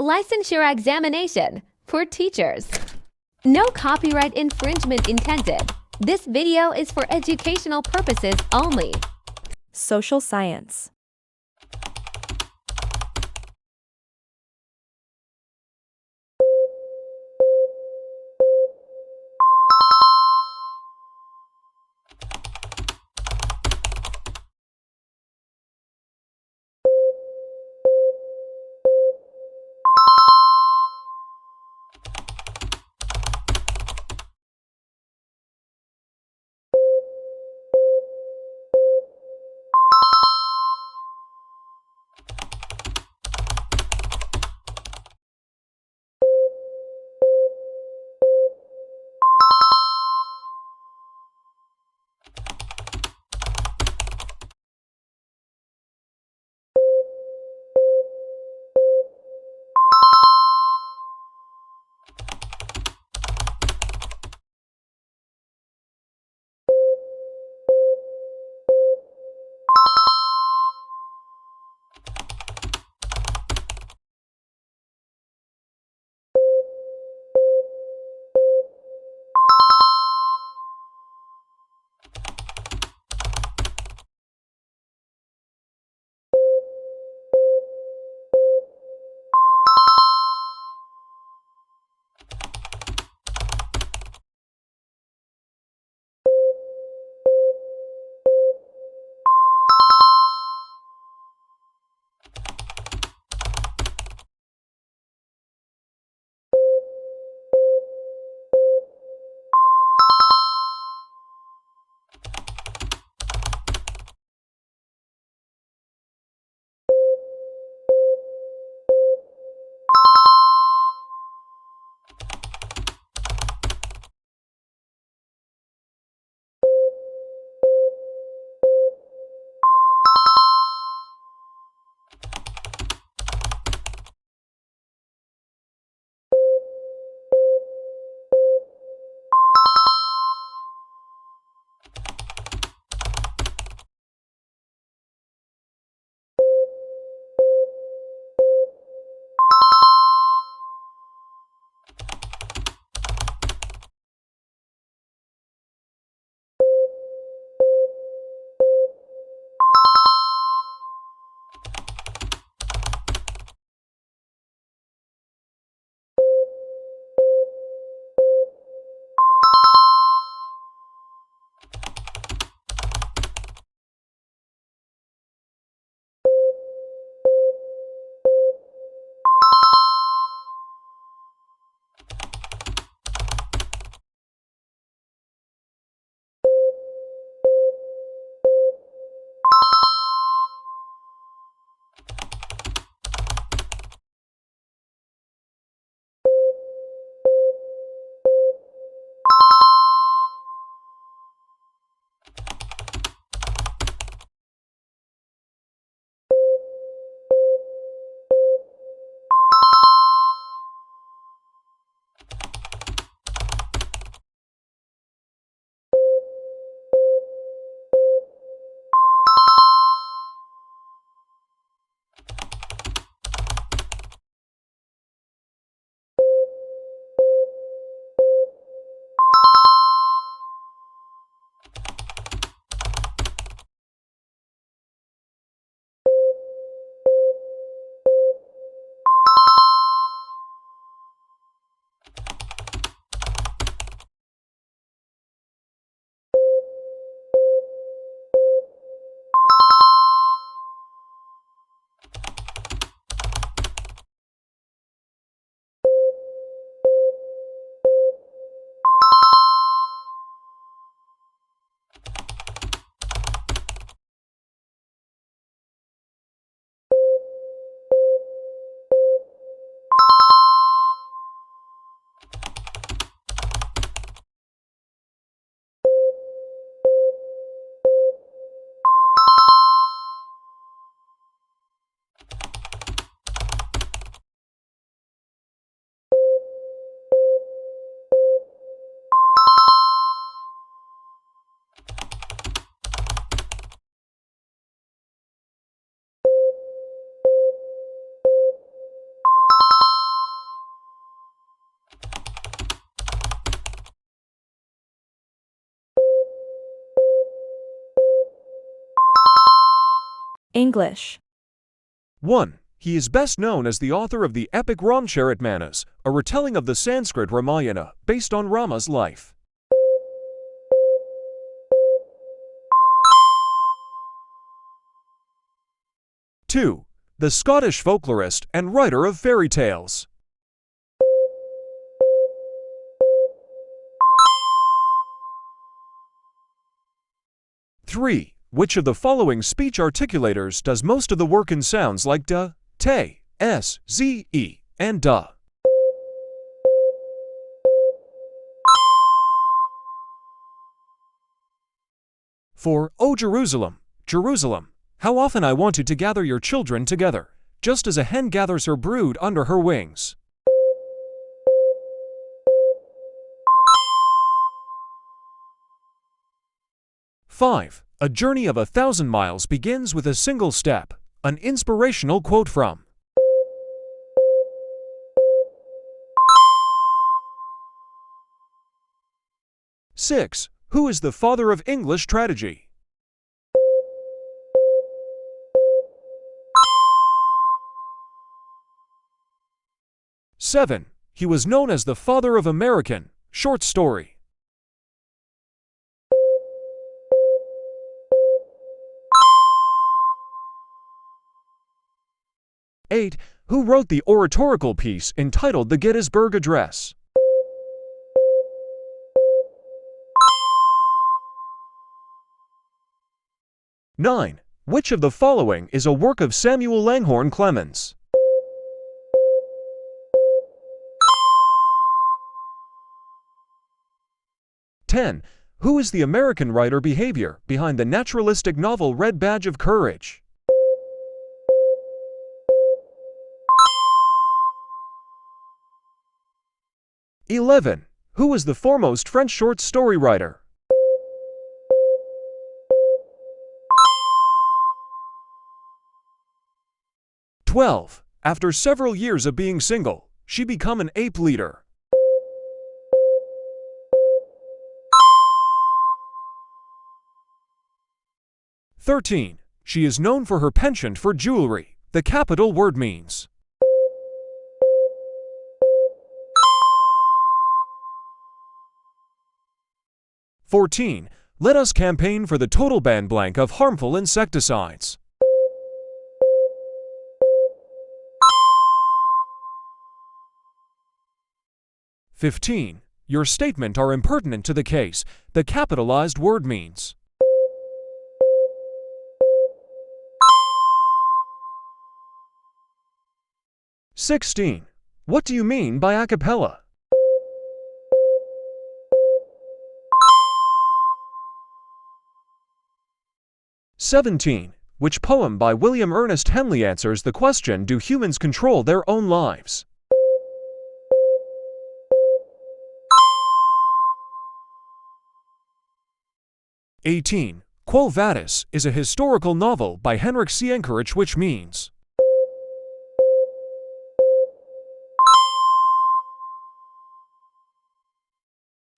Licensure examination for teachers. No copyright infringement intended. This video is for educational purposes only. Social science. English. 1. He is best known as the author of the epic Ramcharitmanas, a retelling of the Sanskrit Ramayana based on Rama's life. 2. The Scottish folklorist and writer of fairy tales. 3. Which of the following speech articulators does most of the work in sounds like da, te, s, z, e, and da? 4. O Jerusalem, Jerusalem, how often I wanted to gather your children together, just as a hen gathers her brood under her wings. 5. A journey of 1,000 miles begins with a single step, an inspirational quote from. 6. Who is the father of English tragedy? 7. He was known as the father of American short story. 8. Who wrote the oratorical piece entitled The Gettysburg Address? 9. Which of the following is a work of Samuel Langhorne Clemens? 10. Who is the American writer behavior behind the naturalistic novel Red Badge of Courage? 11. Who was the foremost French short story writer? 12. After several years of being single, she became an ape leader. 13. She is known for her penchant for jewelry. The capital word means. 14. Let us campaign for the total ban blank of harmful insecticides. 15. Your statement are impertinent to the case. The capitalized word means. 16. What do you mean by a cappella? 17. Which poem by William Ernest Henley answers the question, do humans control their own lives? 18. Quo Vadis is a historical novel by Henryk Sienkiewicz which means.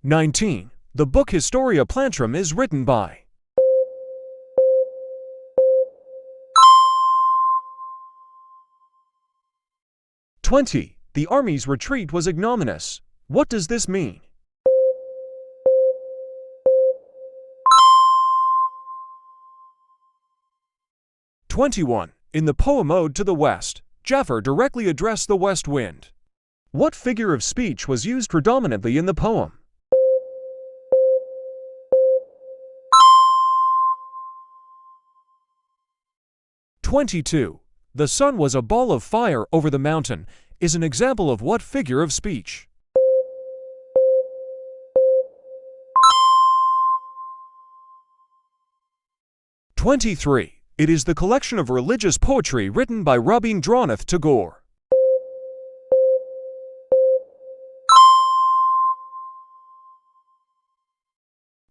19. The book Historia Plantrum is written by. 20. The army's retreat was ignominious. What does this mean? 21. In the poem Ode to the West, Jafar directly addressed the west wind. What figure of speech was used predominantly in the poem? 22. The sun was a ball of fire over the mountain is an example of what figure of speech? 23. It is the collection of religious poetry written by Rabindranath Tagore.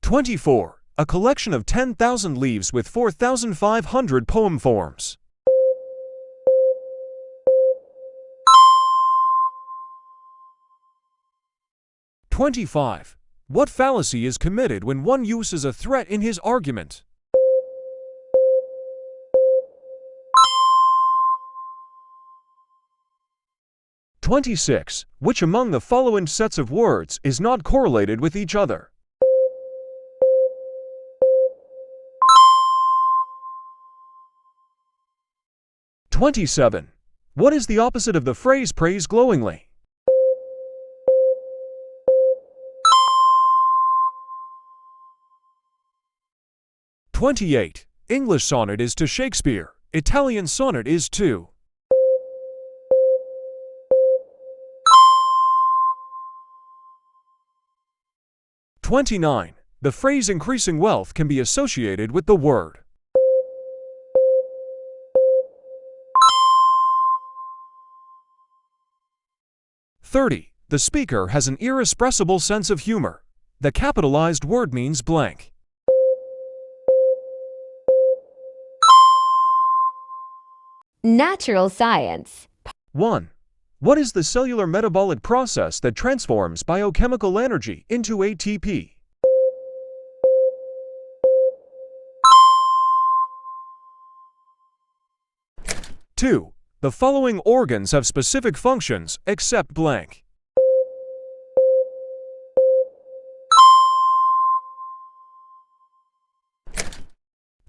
24. A collection of 10,000 leaves with 4,500 poem forms. 25. What fallacy is committed when one uses a threat in his argument? 26. Which among the following sets of words is not correlated with each other? (27) What is the opposite of the phrase praise glowingly? (28) English sonnet is to Shakespeare. Italian sonnet is to. (29) The phrase increasing wealth can be associated with the word. (30) The speaker has an irrepressible sense of humor. The capitalized word means blank. Natural science. 1. What is the cellular metabolic process that transforms biochemical energy into ATP? Two. The following organs have specific functions except blank.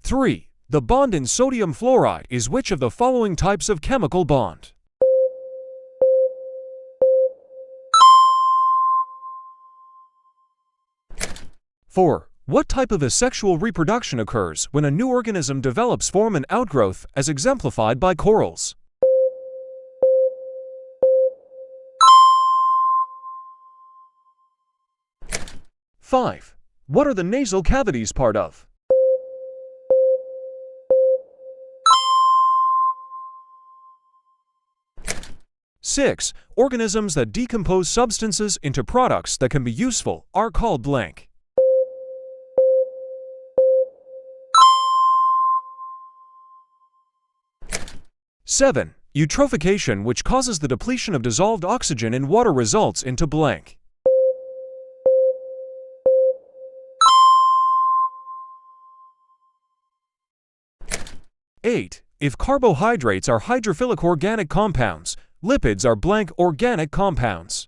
Three. The bond in sodium fluoride is which of the following types of chemical bond? Four. What type of asexual reproduction occurs when a new organism develops form and outgrowth as exemplified by corals? Five. What are the nasal cavities part of? Six. Organisms that decompose substances into products that can be useful are called blank. Seven. Eutrophication, which causes the depletion of dissolved oxygen in water, results into blank. Eight. If carbohydrates are hydrophilic organic compounds, lipids are blank organic compounds.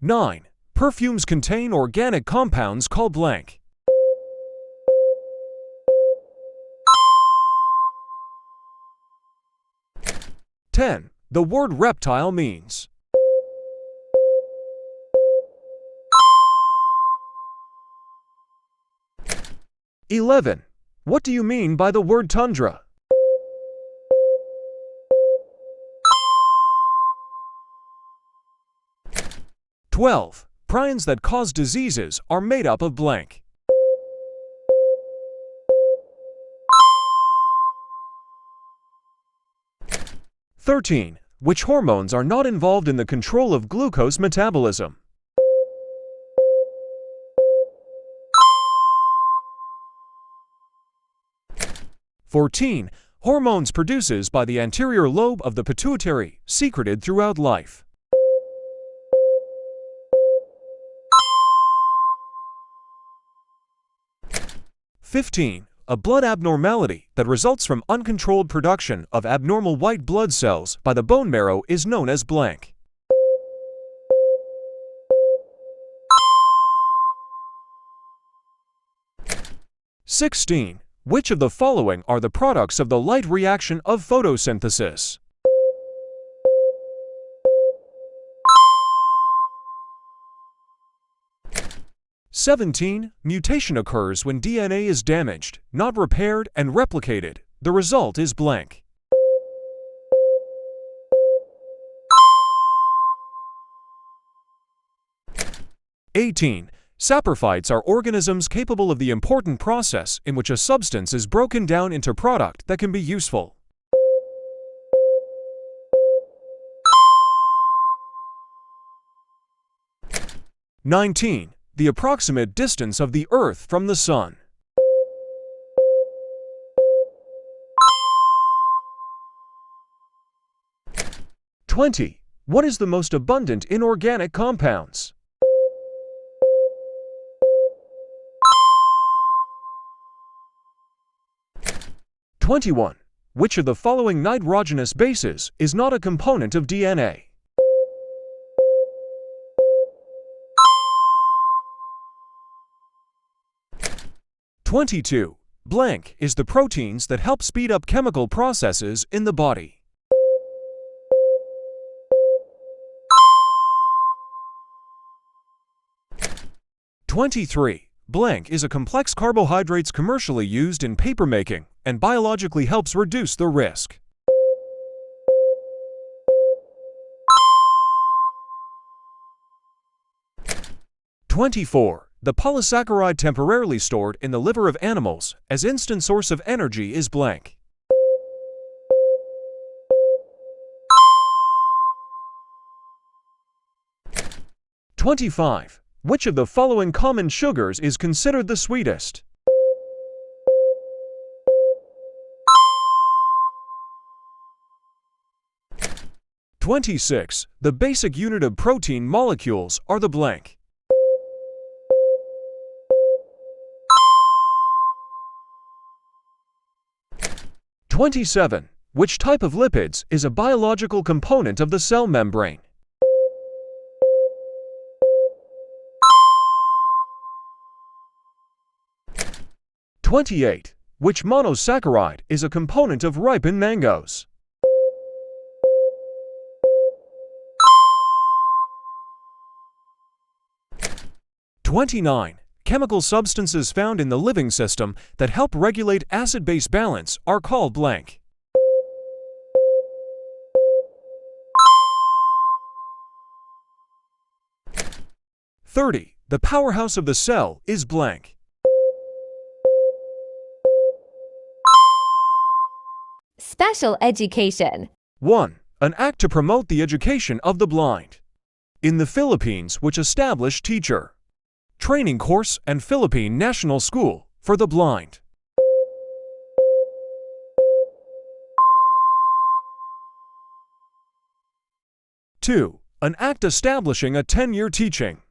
Nine. Perfumes contain organic compounds called blank. 10. The word reptile means. 11. What do you mean by the word tundra? 12. Prions that cause diseases are made up of blank. 13. Which hormones are not involved in the control of glucose metabolism? 14. Hormones produces by the anterior lobe of the pituitary, secreted throughout life. 15. A blood abnormality that results from uncontrolled production of abnormal white blood cells by the bone marrow is known as blank. 16. Which of the following are the products of the light reaction of photosynthesis? 17. Mutation occurs when DNA is damaged, not repaired, and replicated. The result is blank. 18. Saprophytes are organisms capable of the important process in which a substance is broken down into product that can be useful. 19. The approximate distance of the Earth from the Sun. 20. What is the most abundant inorganic compounds? 21. Which of the following nitrogenous bases is not a component of DNA? (22) Blank is the proteins that help speed up chemical processes in the body. 23. Blank is a complex carbohydrates commercially used in papermaking and biologically helps reduce the risk. 24. The polysaccharide temporarily stored in the liver of animals as instant source of energy is blank. 25. Which of the following common sugars is considered the sweetest? (26) The basic unit of protein molecules are the blank. 27. Which type of lipids is a biological component of the cell membrane? 28. Which monosaccharide is a component of ripened mangoes? 29. Chemical substances found in the living system that help regulate acid-base balance are called blank. (30) The powerhouse of the cell is blank. Special education. 1. An act to promote the education of the blind. In the Philippines, which established teacher training course and Philippine National School for the blind. 2. An act establishing a 10-year teaching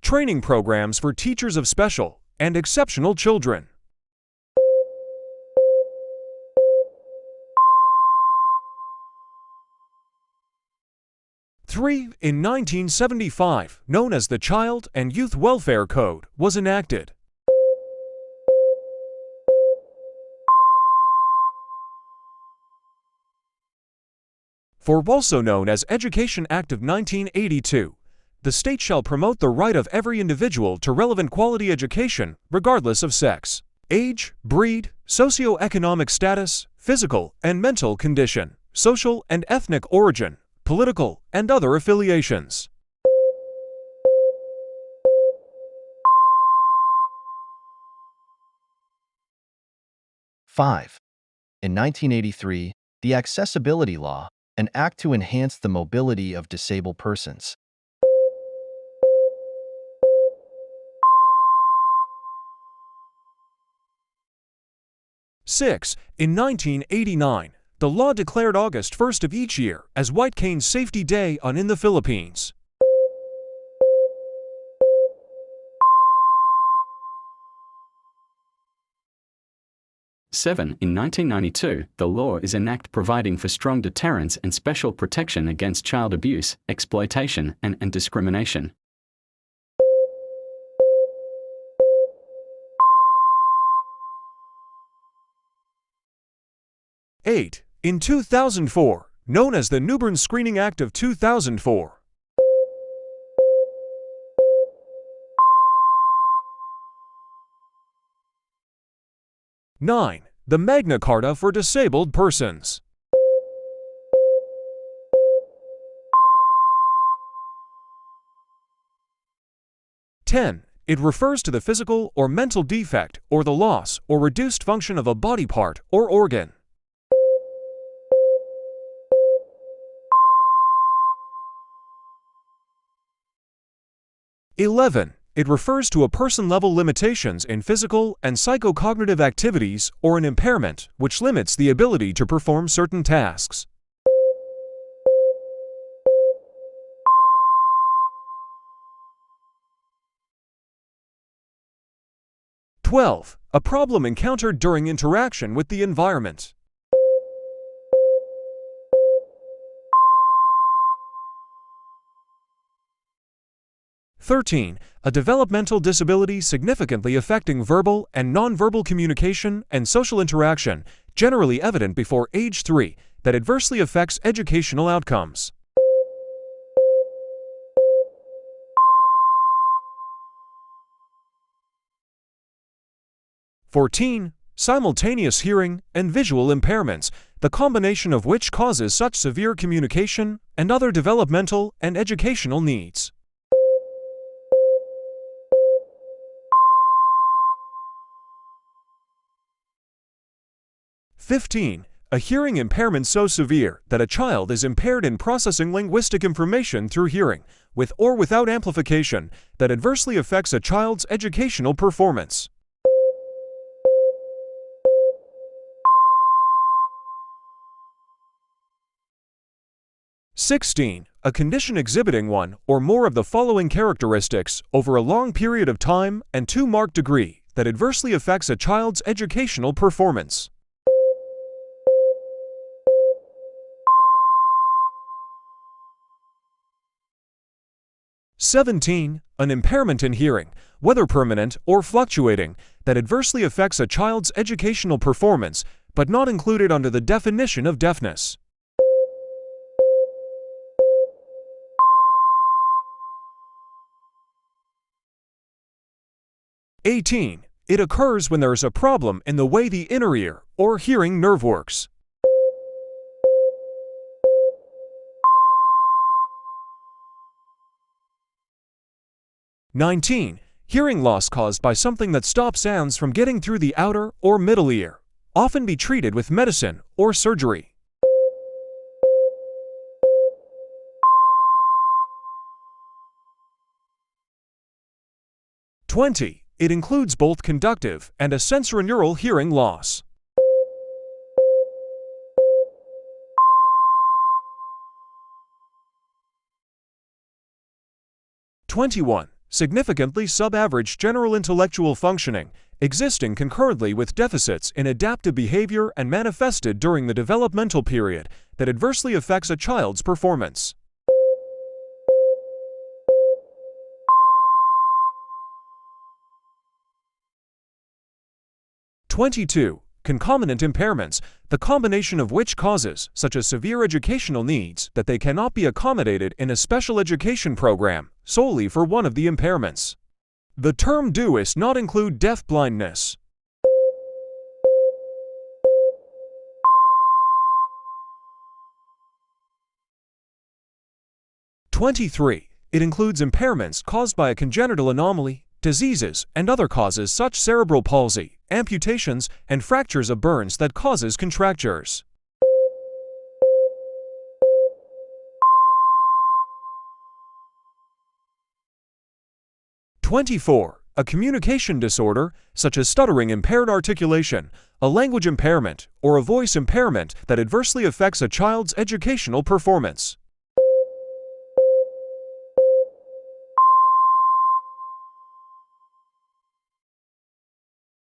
training programs for teachers of special and exceptional children. 3. In 1975, known as the Child and Youth Welfare Code, was enacted. 4. Also known as Education Act of 1982, the state shall promote the right of every individual to relevant quality education, regardless of sex, age, breed, socioeconomic status, physical and mental condition, social and ethnic origin, political and other affiliations. Five. In 1983, the Accessibility Law, an act to enhance the mobility of disabled persons. 6. In 1989, the law declared August 1st of each year as White Cane Safety Day in the Philippines. 7. In 1992, the law is enacted providing for strong deterrence and special protection against child abuse, exploitation, and discrimination. 8. In 2004, known as the Newborn Screening Act of 2004. 9. The Magna Carta for Disabled Persons. 10. It refers to the physical or mental defect or the loss or reduced function of a body part or organ. 11. It refers to a person-level limitations in physical and psychocognitive activities or an impairment which limits the ability to perform certain tasks. 12. A problem encountered during interaction with the environment. 13. A developmental disability significantly affecting verbal and nonverbal communication and social interaction, generally evident before age 3, that adversely affects educational outcomes. (14) Simultaneous hearing and visual impairments, the combination of which causes such severe communication and other developmental and educational needs. (15) A hearing impairment so severe that a child is impaired in processing linguistic information through hearing, with or without amplification, that adversely affects a child's educational performance. (16) A condition exhibiting one or more of the following characteristics over a long period of time and to marked degree that adversely affects a child's educational performance. (17) An impairment in hearing, whether permanent or fluctuating, that adversely affects a child's educational performance, but not included under the definition of deafness. (18) It occurs when there is a problem in the way the inner ear or hearing nerve works. (19) Hearing loss caused by something that stops sounds from getting through the outer or middle ear. Often be treated with medicine or surgery. (20) It includes both conductive and a sensorineural hearing loss. (21) Significantly sub-average general intellectual functioning, existing concurrently with deficits in adaptive behavior and manifested during the developmental period, that adversely affects a child's performance. (22) Concomitant impairments, the combination of which causes such a severe educational needs that they cannot be accommodated in a special education program solely for one of the impairments. The term does not include deaf blindness. (23) It includes impairments caused by a congenital anomaly, diseases, and other causes such cerebral palsy, amputations, and fractures of burns that causes contractures. (24) A communication disorder, such as stuttering, impaired articulation, a language impairment, or a voice impairment that adversely affects a child's educational performance.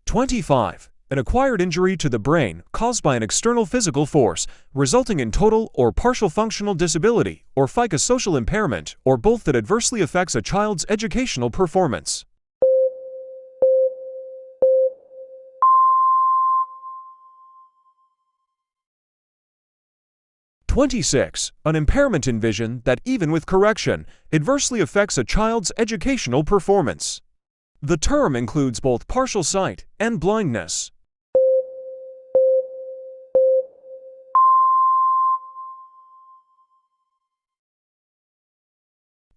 (25) An acquired injury to the brain caused by an external physical force, resulting in total or partial functional disability or psychosocial impairment, or both, that adversely affects a child's educational performance. (26) An impairment in vision that, even with correction, adversely affects a child's educational performance. The term includes both partial sight and blindness.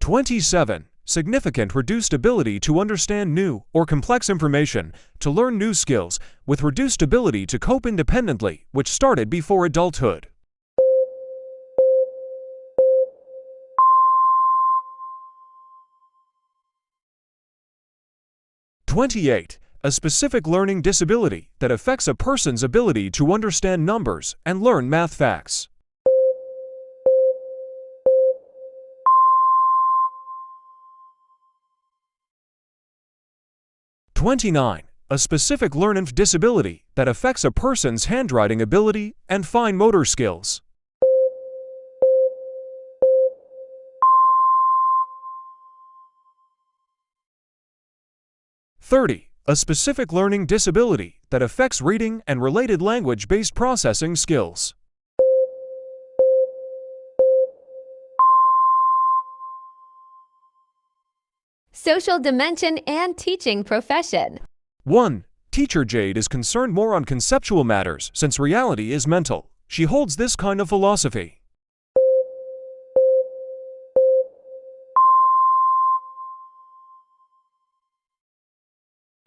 (27) Significant reduced ability to understand new or complex information, to learn new skills, with reduced ability to cope independently, which started before adulthood. (28) A specific learning disability that affects a person's ability to understand numbers and learn math facts. (29) A specific learning disability that affects a person's handwriting ability and fine motor skills. 30. A specific learning disability that affects reading and related language-based processing skills. Social dimension and teaching profession. 1. Teacher Jade is concerned more on conceptual matters since reality is mental. She holds this kind of philosophy.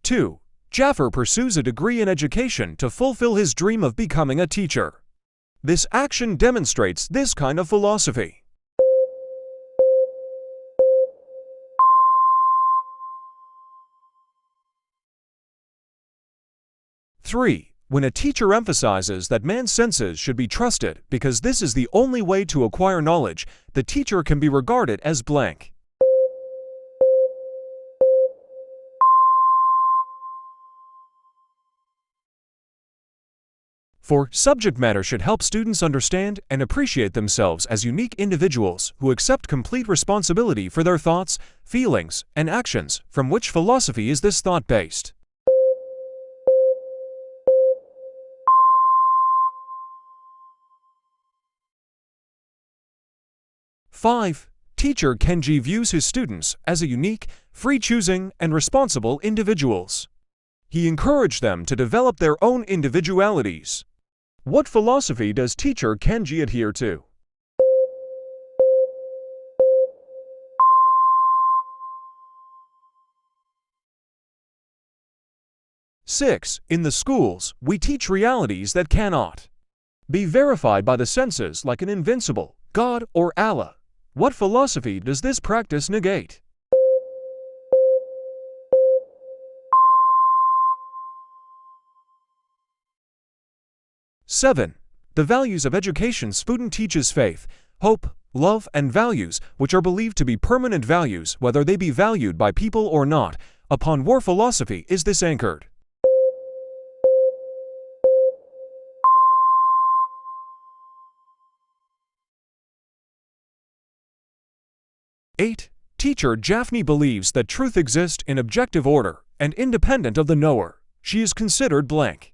2. Jaffer pursues a degree in education to fulfill his dream of becoming a teacher. This action demonstrates this kind of philosophy. 3. When a teacher emphasizes that man's senses should be trusted because this is the only way to acquire knowledge, the teacher can be regarded as blank. 4. Subject matter should help students understand and appreciate themselves as unique individuals who accept complete responsibility for their thoughts, feelings, and actions. From which philosophy is this thought based? Five. Teacher Kenji views his students as a unique, free-choosing, and responsible individuals. He encouraged them to develop their own individualities. What philosophy does teacher Kenji adhere to? Six. In the schools, we teach realities that cannot be verified by the senses like an invincible God or Allah. What philosophy does this practice negate? Seven. The values of education student teaches faith, hope, love, and values, which are believed to be permanent values, whether they be valued by people or not. Upon what philosophy is this anchored? Eight. Teacher Japhne believes that truth exists in objective order and independent of the knower. She is considered blank.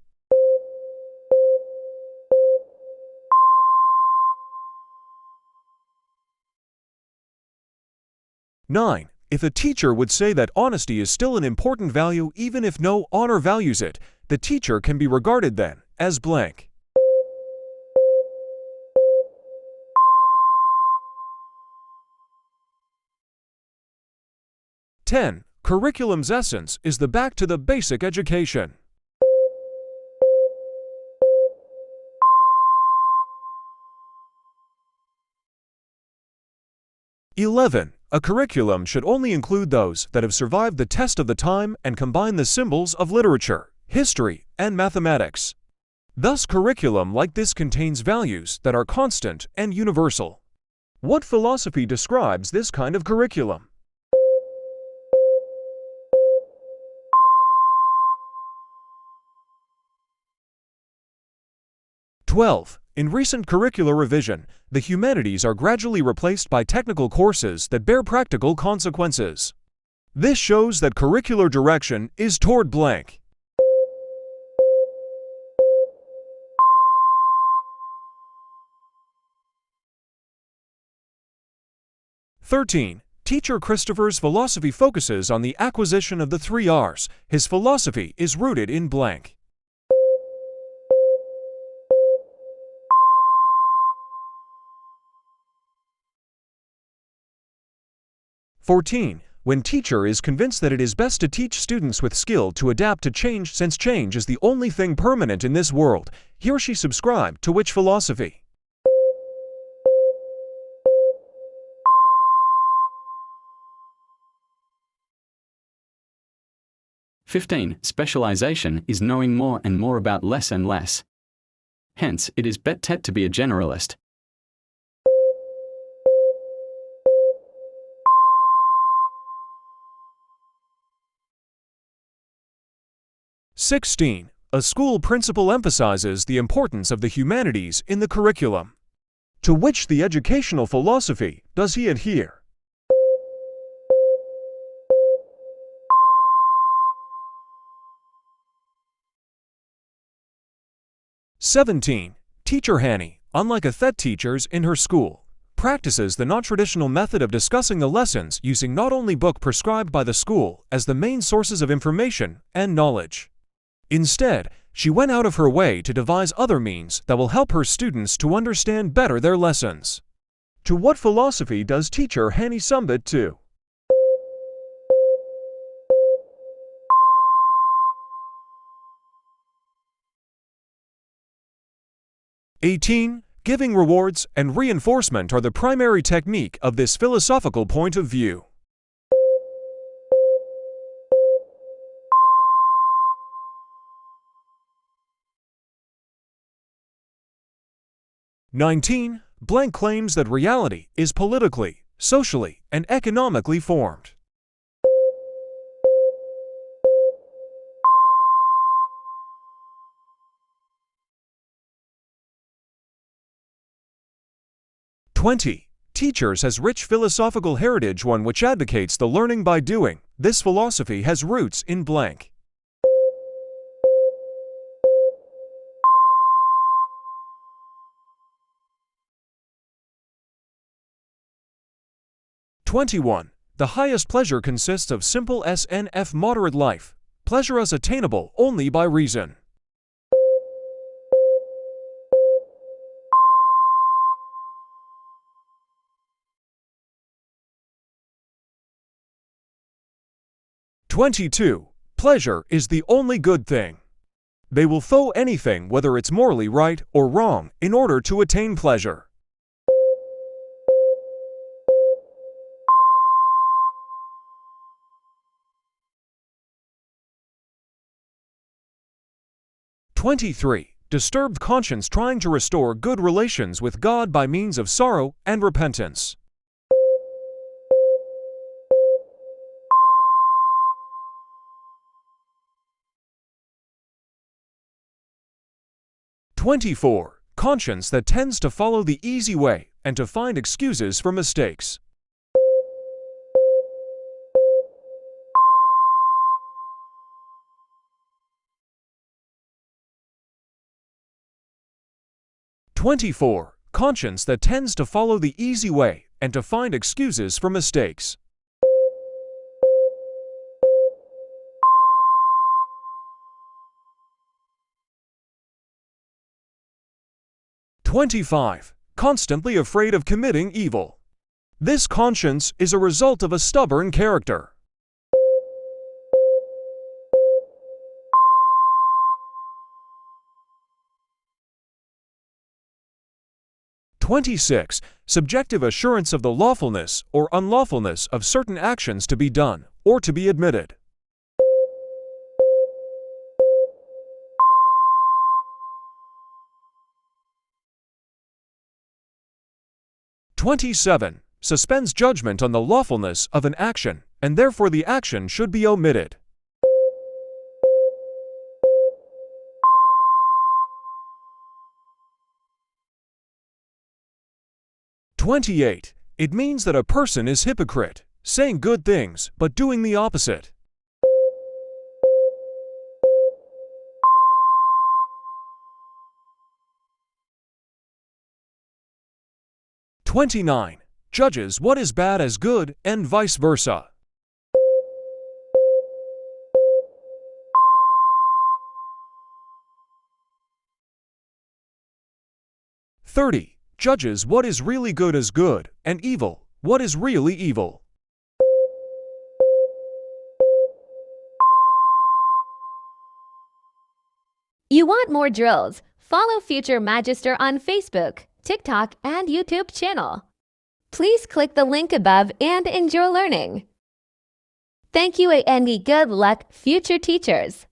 9. If a teacher would say that honesty is still an important value even if no honor values it, the teacher can be regarded then as blank. 10. Curriculum's essence is the back to the basic education. 11. A curriculum should only include those that have survived the test of the time and combine the symbols of literature, history, and mathematics. Thus, curriculum like this contains values that are constant and universal. What philosophy describes this kind of curriculum? In recent curricular revision, the humanities are gradually replaced by technical courses that bear practical consequences. This shows that curricular direction is toward blank. 13. Teacher Christopher's philosophy focuses on the acquisition of the 3 R's. His philosophy is rooted in blank. 14. When teacher is convinced that it is best to teach students with skill to adapt to change since change is the only thing permanent in this world, he or she subscribed to which philosophy? Specialization is knowing more and more about less and less. Hence, it is BLEPT to be a generalist. 16. A school principal emphasizes the importance of the humanities in the curriculum. To which the educational philosophy does he adhere? 17. Teacher Hanny, unlike Athet teachers in her school, practices the non-traditional method of discussing the lessons using not only book prescribed by the school as the main sources of information and knowledge. Instead, she went out of her way to devise other means that will help her students to understand better their lessons. To what philosophy does teacher Hanny submit to? (18) Giving rewards and reinforcement are the primary technique of this philosophical point of view. (19) Blank claims that reality is politically, socially, and economically formed. (20) Teachers has rich philosophical heritage, one which advocates the learning by doing. This philosophy has roots in blank. (21) The highest pleasure consists of simple SNF moderate life. Pleasure is attainable only by reason. (22) Pleasure is the only good thing. They will throw anything, whether it's morally right or wrong, in order to attain pleasure. (23) Disturbed conscience trying to restore good relations with God by means of sorrow and repentance. (24) Conscience that tends to follow the easy way and to find excuses for mistakes. (24) Conscience that tends to follow the easy way and to find excuses for mistakes. (25) Constantly afraid of committing evil. This conscience is a result of a stubborn character. (26) Subjective assurance of the lawfulness or unlawfulness of certain actions to be done or to be admitted. (27) Suspends judgment on the lawfulness of an action, and therefore the action should be omitted. (28) It means that a person is hypocrite, saying good things but doing the opposite. (29) Judges what is bad as good and vice versa. (30) Judges what is really good as good, and evil what is really evil. You want more drills? Follow Future Magister on Facebook, TikTok, and YouTube channel. Please click the link above and enjoy learning. Thank you and good luck, future teachers.